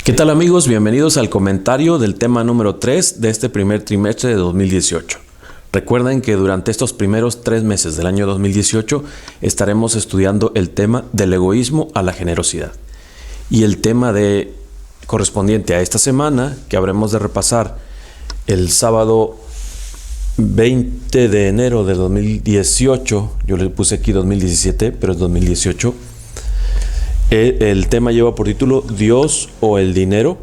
¿Qué tal amigos? Bienvenidos al comentario del tema número 3 de este primer trimestre de 2018. Recuerden que durante estos primeros 3 meses del año 2018 estaremos estudiando el tema del egoísmo a la generosidad. Y el tema correspondiente a esta semana, que habremos de repasar el sábado 20 de enero de 2018, yo le puse aquí 2017, pero es 2018. El tema lleva por título Dios o el dinero,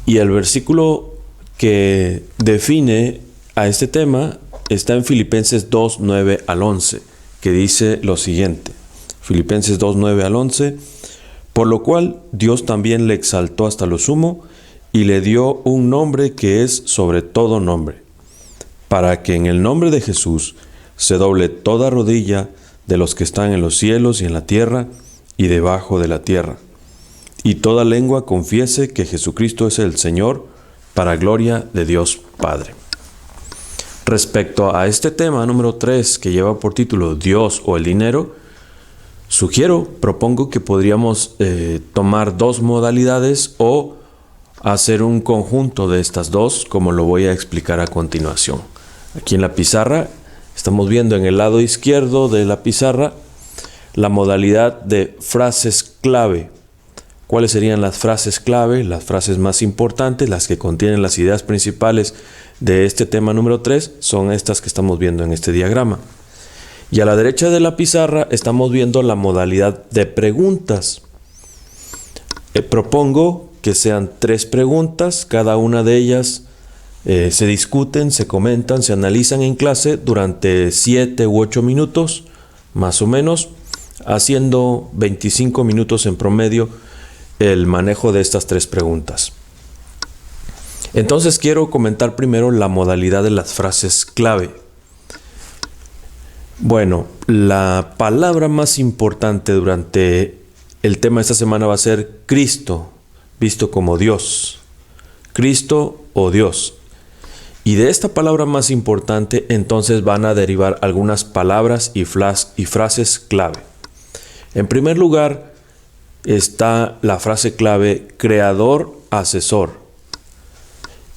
y el versículo que define a este tema está en Filipenses 2, 9 al 11, que dice lo siguiente. Filipenses 2, 9 al 11: por lo cual Dios también le exaltó hasta lo sumo y le dio un nombre que es sobre todo nombre, para que en el nombre de Jesús se doble toda rodilla de los que están en los cielos y en la tierra y debajo de la tierra, y toda lengua confiese que Jesucristo es el Señor, para gloria de Dios Padre. Respecto a este tema número 3, que lleva por título Dios o el dinero, propongo que podríamos tomar dos modalidades o hacer un conjunto de estas dos, como lo voy a explicar a continuación. Aquí en la pizarra estamos viendo en el lado izquierdo de la pizarra la modalidad de frases clave. ¿Cuáles serían las frases clave? Las frases más importantes, las que contienen las ideas principales de este tema número 3, son estas que estamos viendo en este diagrama. Y a la derecha de la pizarra estamos viendo la modalidad de preguntas. Propongo que sean 3 preguntas, cada una de ellas se discuten, se comentan, se analizan en clase durante 7 u 8 minutos, más o menos, haciendo 25 minutos en promedio el manejo de estas 3 preguntas. Entonces quiero comentar primero la modalidad de las frases clave. Bueno, la palabra más importante durante el tema de esta semana va a ser Cristo, visto como Dios. Cristo o Dios. Y de esta palabra más importante entonces van a derivar algunas palabras y frases clave. En primer lugar está la frase clave creador, asesor.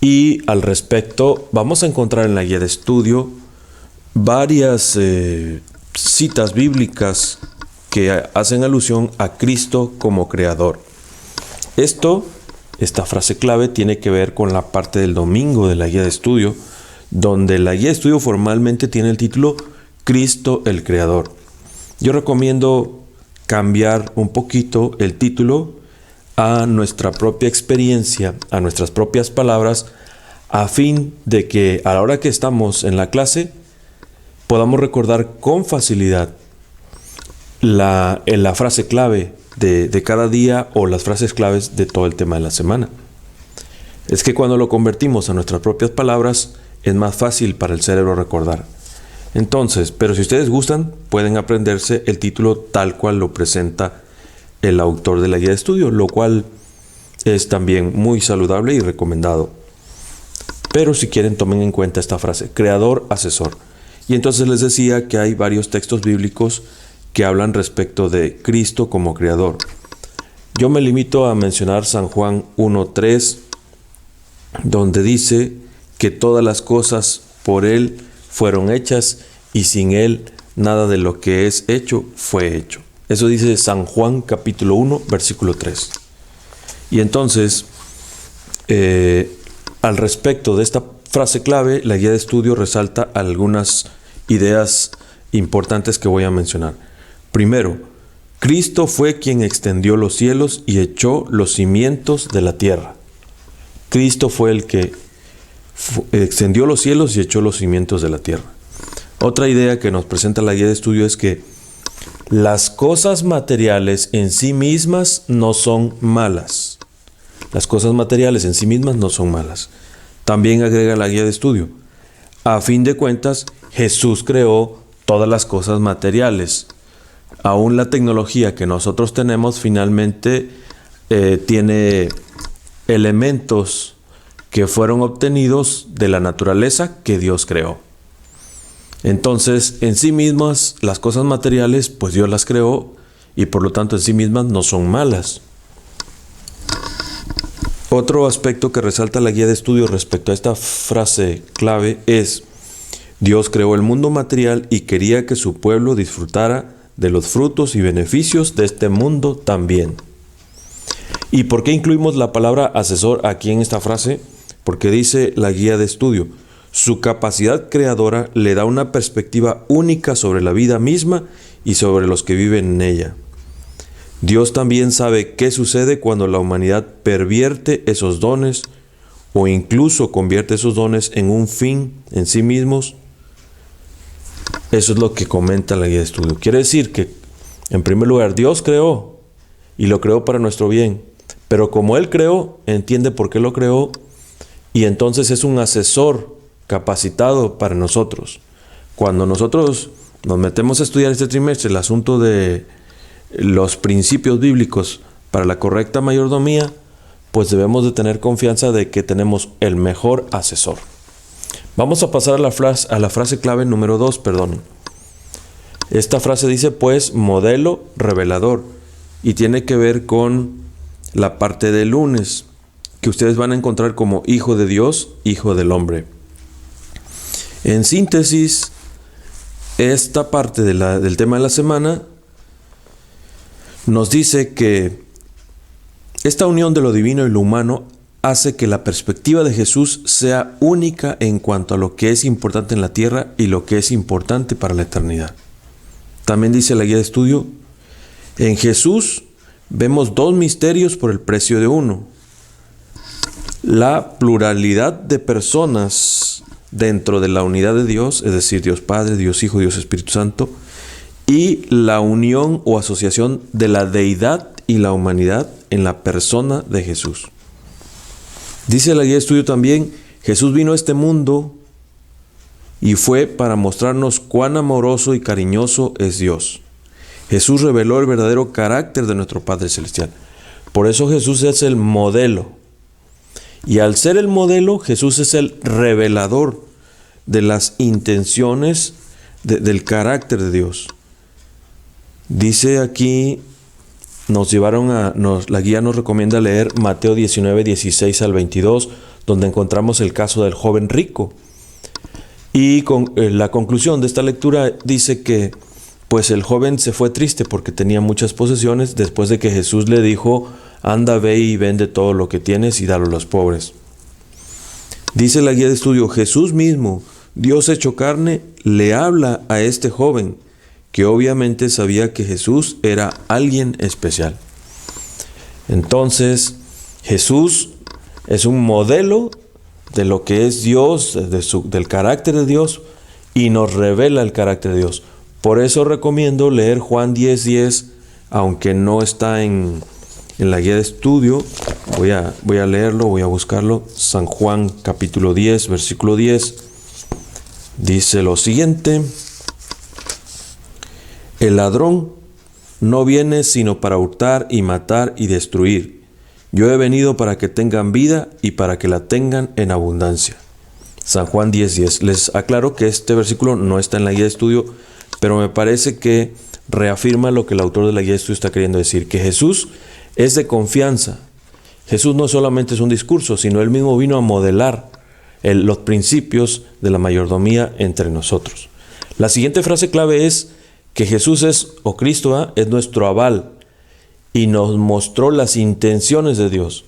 Y al respecto vamos a encontrar en la guía de estudio varias citas bíblicas que hacen alusión a Cristo como creador. Esta frase clave tiene que ver con la parte del domingo de la guía de estudio, donde la guía de estudio formalmente tiene el título Cristo el Creador. Yo recomiendo cambiar un poquito el título a nuestra propia experiencia, a nuestras propias palabras, a fin de que a la hora que estamos en la clase podamos recordar con facilidad la frase clave de cada día o las frases claves de todo el tema de la semana. Es que cuando lo convertimos a nuestras propias palabras es más fácil para el cerebro recordar. Entonces, pero si ustedes gustan, pueden aprenderse el título tal cual lo presenta el autor de la guía de estudio, lo cual es también muy saludable y recomendado. Pero si quieren, tomen en cuenta esta frase, creador, asesor. Y entonces les decía que hay varios textos bíblicos que hablan respecto de Cristo como creador. Yo me limito a mencionar San Juan 1:3, donde dice que todas las cosas por Él fueron hechas y sin Él nada de lo que es hecho fue hecho. Eso dice San Juan capítulo 1, versículo 3. Y entonces, al respecto de esta frase clave, la guía de estudio resalta algunas ideas importantes que voy a mencionar. Primero, Cristo fue quien extendió los cielos y echó los cimientos de la tierra. Cristo fue el que extendió los cielos y echó los cimientos de la tierra. Otra idea que nos presenta la guía de estudio es que las cosas materiales en sí mismas no son malas. Las cosas materiales en sí mismas no son malas. También agrega la guía de estudio: a fin de cuentas, Jesús creó todas las cosas materiales. Aún la tecnología que nosotros tenemos finalmente tiene elementos que fueron obtenidos de la naturaleza que Dios creó. Entonces, en sí mismas, las cosas materiales, pues Dios las creó y por lo tanto en sí mismas no son malas. Otro aspecto que resalta la guía de estudio respecto a esta frase clave es: Dios creó el mundo material y quería que su pueblo disfrutara de los frutos y beneficios de este mundo también. ¿Y por qué incluimos la palabra asesor aquí en esta frase? Porque dice la guía de estudio: su capacidad creadora le da una perspectiva única sobre la vida misma y sobre los que viven en ella. Dios también sabe qué sucede cuando la humanidad pervierte esos dones o incluso convierte esos dones en un fin en sí mismos. Eso es lo que comenta la guía de estudio. Quiere decir que, en primer lugar, Dios creó y lo creó para nuestro bien. Pero como Él creó, entiende por qué lo creó y entonces es un asesor capacitado para nosotros. Cuando nosotros nos metemos a estudiar este trimestre el asunto de los principios bíblicos para la correcta mayordomía, pues debemos de tener confianza de que tenemos el mejor asesor. Vamos a pasar a la frase clave número 2, Esta frase dice, pues, modelo revelador, y tiene que ver con la parte del lunes, que ustedes van a encontrar como hijo de Dios, hijo del hombre. En síntesis, esta parte del tema de la semana nos dice que esta unión de lo divino y lo humano hace que la perspectiva de Jesús sea única en cuanto a lo que es importante en la tierra y lo que es importante para la eternidad. También dice la guía de estudio, en Jesús vemos dos misterios por el precio de uno. La pluralidad de personas dentro de la unidad de Dios, es decir, Dios Padre, Dios Hijo, Dios Espíritu Santo, y la unión o asociación de la deidad y la humanidad en la persona de Jesús. Dice la guía de estudio también, Jesús vino a este mundo y fue para mostrarnos cuán amoroso y cariñoso es Dios. Jesús reveló el verdadero carácter de nuestro Padre Celestial. Por eso Jesús es el modelo. Y al ser el modelo, Jesús es el revelador de las intenciones del carácter de Dios. Dice aquí, la guía nos recomienda leer Mateo 19, 16 al 22, donde encontramos el caso del joven rico. Y la conclusión de esta lectura dice que pues el joven se fue triste porque tenía muchas posesiones después de que Jesús le dijo, anda, ve y vende todo lo que tienes y dalo a los pobres. Dice la guía de estudio, Jesús mismo, Dios hecho carne, le habla a este joven, que obviamente sabía que Jesús era alguien especial. Entonces, Jesús es un modelo de lo que es Dios, del carácter de Dios, y nos revela el carácter de Dios. Por eso recomiendo leer Juan 10:10, aunque no está en la guía de estudio. Voy a leerlo, voy a buscarlo. San Juan capítulo 10, versículo 10, dice lo siguiente. El ladrón no viene sino para hurtar y matar y destruir. Yo he venido para que tengan vida y para que la tengan en abundancia. San Juan 10:10. Les aclaro que este versículo no está en la guía de estudio, pero me parece que reafirma lo que el autor de la guía de estudio está queriendo decir, que Jesús es de confianza. Jesús no solamente es un discurso, sino Él mismo vino a modelar los principios de la mayordomía entre nosotros. La siguiente frase clave es que Jesús o Cristo es nuestro aval y nos mostró las intenciones de Dios.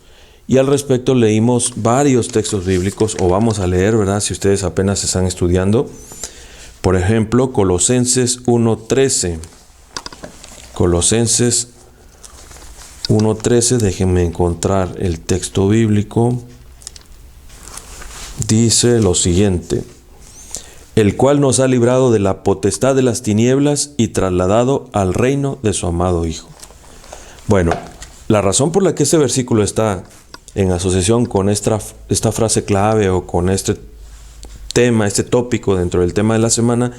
Y al respecto leímos varios textos bíblicos, o vamos a leer, ¿verdad? Si ustedes apenas están estudiando. Por ejemplo, Colosenses 1:13. Colosenses 1:13, déjenme encontrar el texto bíblico. Dice lo siguiente: el cual nos ha librado de la potestad de las tinieblas y trasladado al reino de su amado Hijo. Bueno, la razón por la que este versículo está en asociación con esta frase clave o con este tema, este tópico dentro del tema de la semana,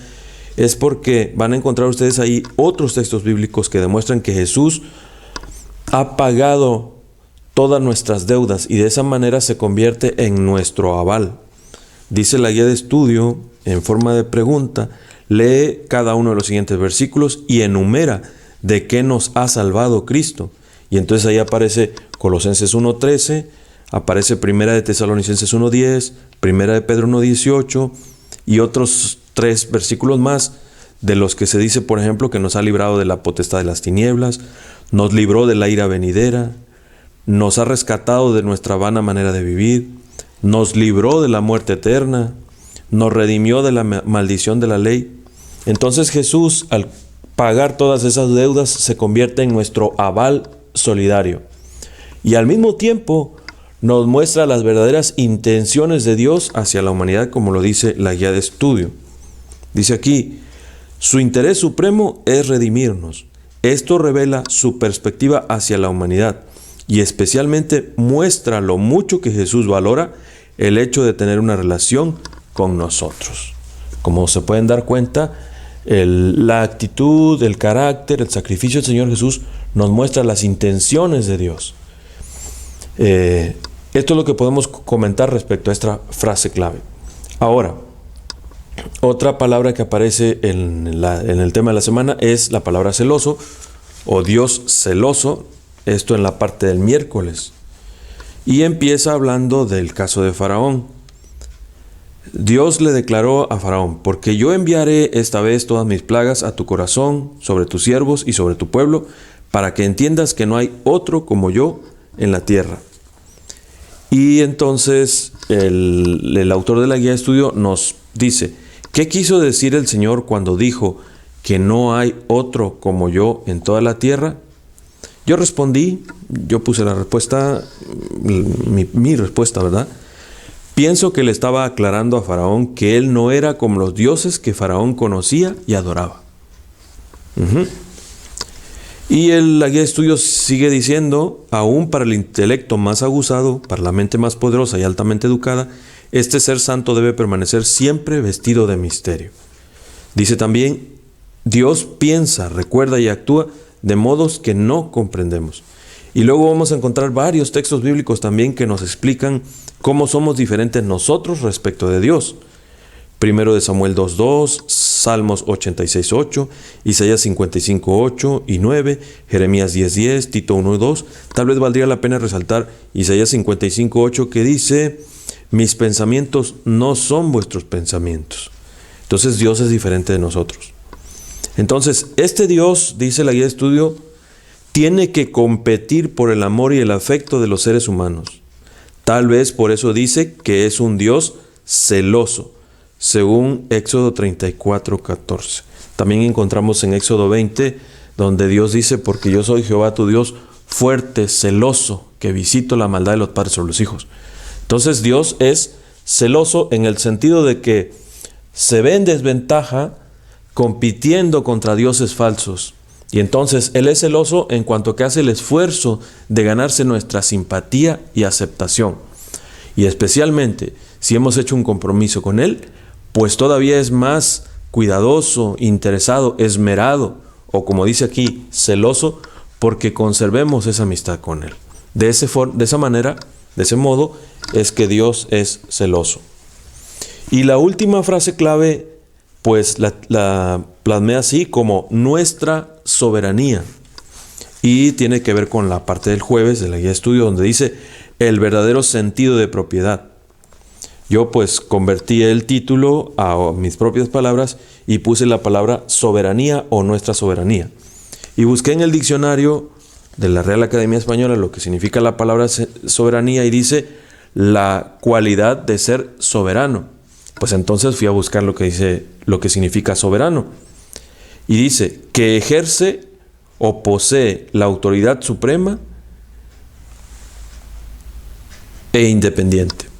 es porque van a encontrar ustedes ahí otros textos bíblicos que demuestran que Jesús ha pagado todas nuestras deudas y de esa manera se convierte en nuestro aval. Dice la guía de estudio, en forma de pregunta, lee cada uno de los siguientes versículos y enumera de qué nos ha salvado Cristo. Y entonces ahí aparece Colosenses 1:13, Aparece Primera de Tesalonicenses 1:10, Primera de Pedro 1:18 y otros 3 versículos más, de los que se dice, por ejemplo, que nos ha librado de la potestad de las tinieblas, nos libró de la ira venidera, nos ha rescatado de nuestra vana manera de vivir, nos libró de la muerte eterna, nos redimió de la maldición de la ley. Entonces Jesús, al pagar todas esas deudas, se convierte en nuestro aval solidario. Y al mismo tiempo nos muestra las verdaderas intenciones de Dios hacia la humanidad, como lo dice la guía de estudio. Dice aquí, su interés supremo es redimirnos. Esto revela su perspectiva hacia la humanidad y especialmente muestra lo mucho que Jesús valora el hecho de tener una relación con nosotros. Como se pueden dar cuenta, la actitud, el carácter, el sacrificio del Señor Jesús nos muestra las intenciones de Dios. Esto es lo que podemos comentar respecto a esta frase clave. Ahora, otra palabra que aparece en el tema de la semana es la palabra celoso o Dios celoso, esto en la parte del miércoles. Y empieza hablando del caso de Faraón. Dios le declaró a Faraón, porque yo enviaré esta vez todas mis plagas a tu corazón, sobre tus siervos y sobre tu pueblo, para que entiendas que no hay otro como yo en la tierra. Y entonces el autor de la guía de estudio nos dice, ¿qué quiso decir el Señor cuando dijo que no hay otro como yo en toda la tierra? Yo respondí, yo puse la respuesta, mi respuesta, ¿verdad? Pienso que le estaba aclarando a Faraón que él no era como los dioses que Faraón conocía y adoraba. Y la guía de estudios sigue diciendo, aún para el intelecto más aguzado, para la mente más poderosa y altamente educada, este ser santo debe permanecer siempre vestido de misterio. Dice también, Dios piensa, recuerda y actúa de modos que no comprendemos. Y luego vamos a encontrar varios textos bíblicos también que nos explican cómo somos diferentes nosotros respecto de Dios. Primero de Samuel 2:2, Salmos 86:8, Isaías 55:8 y 9, Jeremías 10:10, Tito 1:2. Tal vez valdría la pena resaltar Isaías 55:8 que dice, mis pensamientos no son vuestros pensamientos. Entonces Dios es diferente de nosotros. Entonces este Dios, dice la guía de estudio, tiene que competir por el amor y el afecto de los seres humanos. Tal vez por eso dice que es un Dios celoso, según Éxodo 34:14. También encontramos en Éxodo 20, donde Dios dice, porque yo soy Jehová tu Dios, fuerte, celoso, que visito la maldad de los padres sobre los hijos. Entonces Dios es celoso en el sentido de que se ve en desventaja compitiendo contra dioses falsos. Y entonces Él es celoso en cuanto que hace el esfuerzo de ganarse nuestra simpatía y aceptación. Y especialmente si hemos hecho un compromiso con Él, pues todavía es más cuidadoso, interesado, esmerado, o como dice aquí, celoso, porque conservemos esa amistad con Él. De esa manera, de ese modo, es que Dios es celoso. Y la última frase clave, pues la plasmé así como nuestra soberanía. Y tiene que ver con la parte del jueves de la guía de estudio, donde dice el verdadero sentido de propiedad. Yo pues convertí el título a mis propias palabras y puse la palabra soberanía o nuestra soberanía. Y busqué en el diccionario de la Real Academia Española lo que significa la palabra soberanía y dice la cualidad de ser soberano. Pues entonces fui a buscar lo que significa soberano. Y dice que ejerce o posee la autoridad suprema e independiente.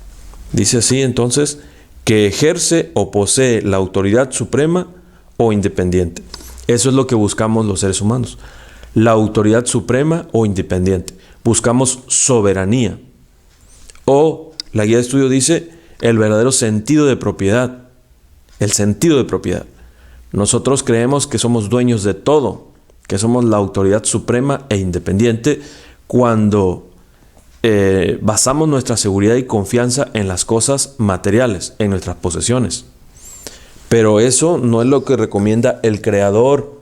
Dice así entonces, que ejerce o posee la autoridad suprema o independiente. Eso es lo que buscamos los seres humanos. La autoridad suprema o independiente. Buscamos soberanía. O la guía de estudio dice el verdadero sentido de propiedad. El sentido de propiedad. Nosotros creemos que somos dueños de todo, que somos la autoridad suprema e independiente cuando basamos nuestra seguridad y confianza en las cosas materiales, en nuestras posesiones. Pero eso no es lo que recomienda el Creador,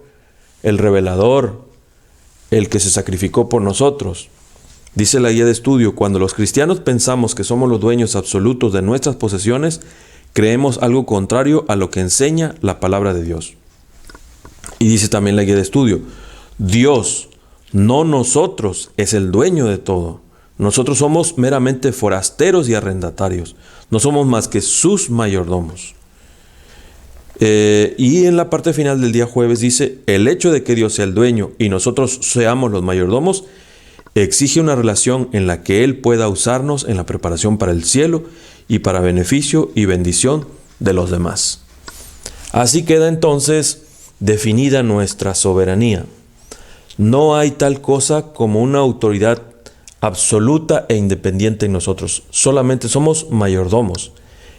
el Revelador, el que se sacrificó por nosotros. Dice la guía de estudio: cuando los cristianos pensamos que somos los dueños absolutos de nuestras posesiones, creemos algo contrario a lo que enseña la palabra de Dios. Y dice también la guía de estudio: Dios, no nosotros, es el dueño de todo. Nosotros somos meramente forasteros y arrendatarios. No somos más que sus mayordomos. Y en la parte final del día jueves dice: el hecho de que Dios sea el dueño y nosotros seamos los mayordomos exige una relación en la que Él pueda usarnos en la preparación para el cielo y para beneficio y bendición de los demás. Así queda entonces definida nuestra soberanía. No hay tal cosa como una autoridad absoluta e independiente en nosotros. Solamente somos mayordomos.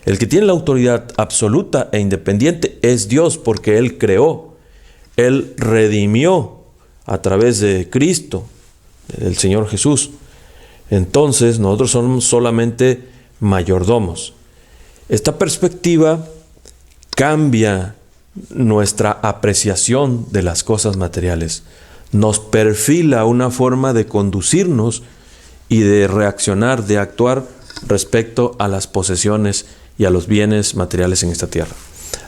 El que tiene la autoridad absoluta e independiente es Dios, porque Él creó, Él redimió a través de Cristo, el Señor Jesús. Entonces nosotros somos solamente mayordomos. Esta perspectiva cambia nuestra apreciación de las cosas materiales. Nos perfila una forma de conducirnos y de reaccionar, de actuar respecto a las posesiones y a los bienes materiales en esta tierra.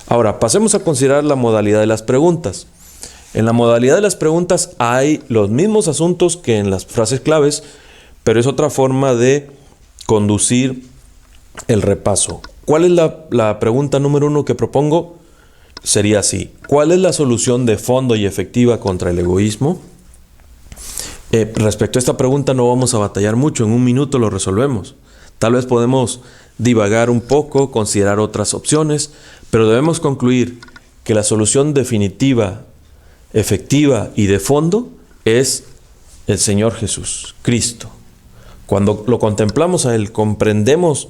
Ahora, pasemos a considerar la modalidad de las preguntas. En la modalidad de las preguntas hay los mismos asuntos que en las frases claves, pero es otra forma de conducir el repaso. ¿Cuál es la pregunta número 1 que propongo? Sería así: ¿cuál es la solución de fondo y efectiva contra el egoísmo? Respecto a esta pregunta no vamos a batallar mucho, en un minuto lo resolvemos. Tal vez podemos divagar un poco, considerar otras opciones, pero debemos concluir que la solución definitiva, efectiva y de fondo es el Señor Jesús, Cristo. Cuando lo contemplamos a Él, comprendemos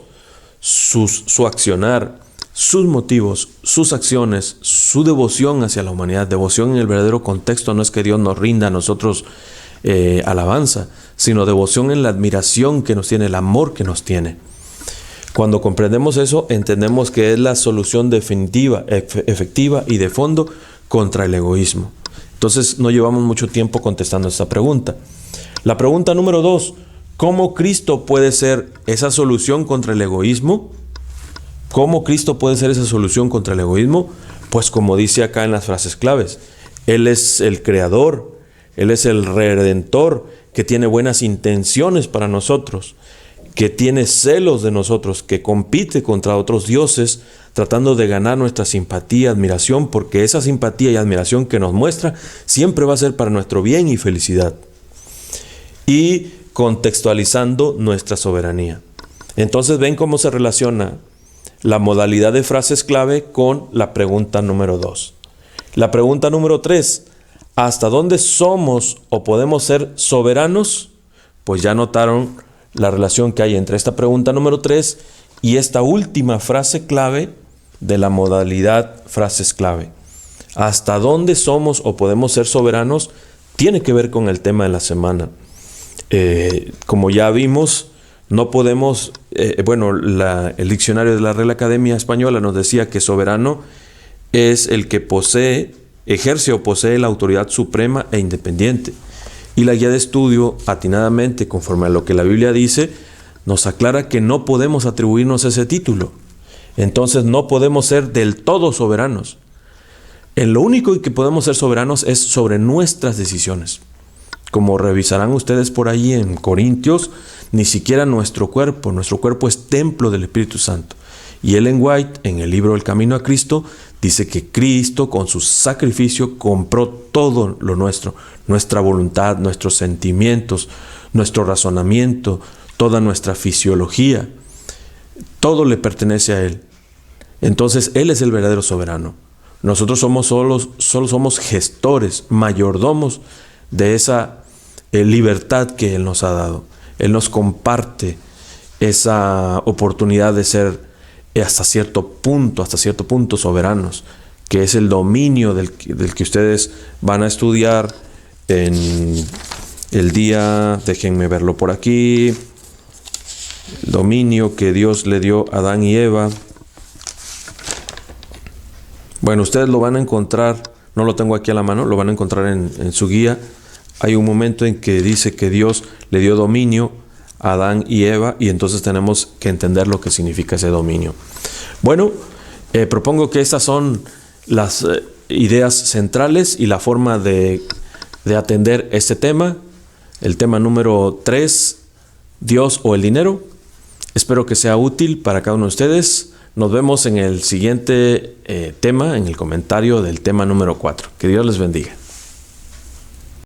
su accionar, sus motivos, sus acciones, su devoción hacia la humanidad. Devoción en el verdadero contexto no es que Dios nos rinda a nosotros alabanza, sino devoción en la admiración que nos tiene, el amor que nos tiene. Cuando comprendemos eso, entendemos que es la solución definitiva, efectiva y de fondo contra el egoísmo. Entonces no llevamos mucho tiempo contestando esta pregunta. La pregunta número 2: ¿cómo Cristo puede ser esa solución contra el egoísmo? ¿Cómo Cristo puede ser esa solución contra el egoísmo? Pues como dice acá en las frases claves, Él es el creador, Él es el redentor, que tiene buenas intenciones para nosotros, que tiene celos de nosotros, que compite contra otros dioses, tratando de ganar nuestra simpatía, admiración, porque esa simpatía y admiración que nos muestra siempre va a ser para nuestro bien y felicidad. Y contextualizando nuestra soberanía. Entonces ven cómo se relaciona la modalidad de frases clave con la pregunta número 2. La pregunta número 3: ¿hasta dónde somos o podemos ser soberanos? Pues ya notaron la relación que hay entre esta pregunta número 3 y esta última frase clave de la modalidad frases clave. ¿Hasta dónde somos o podemos ser soberanos? Tiene que ver con el tema de la semana. Como ya vimos, no podemos, el diccionario de la Real Academia Española nos decía que soberano es el que ejerce o posee la autoridad suprema e independiente. Y la guía de estudio, atinadamente, conforme a lo que la Biblia dice, nos aclara que no podemos atribuirnos ese título. Entonces no podemos ser del todo soberanos. En lo único que podemos ser soberanos es sobre nuestras decisiones. Como revisarán ustedes por ahí en Corintios, ni siquiera nuestro cuerpo es templo del Espíritu Santo. Y Ellen White, en el libro El Camino a Cristo, dice que Cristo con su sacrificio compró todo lo nuestro, nuestra voluntad, nuestros sentimientos, nuestro razonamiento, toda nuestra fisiología. Todo le pertenece a Él. Entonces Él es el verdadero soberano. Nosotros solo somos gestores, mayordomos de esa libertad que Él nos ha dado. Él nos comparte esa oportunidad de ser hasta cierto punto soberanos, que es el dominio del que ustedes van a estudiar en el día, déjenme verlo por aquí, el dominio que Dios le dio a Adán y Eva. Bueno, ustedes lo van a encontrar, no lo tengo aquí a la mano, lo van a encontrar en su guía, hay un momento en que dice que Dios le dio dominio a Adán y Eva, y entonces tenemos que entender lo que significa ese dominio. Bueno, propongo que estas son las ideas centrales y la forma de atender este tema. El tema número 3, Dios o el dinero. Espero que sea útil para cada uno de ustedes. Nos vemos en el siguiente tema, en el comentario del tema número 4. Que Dios les bendiga.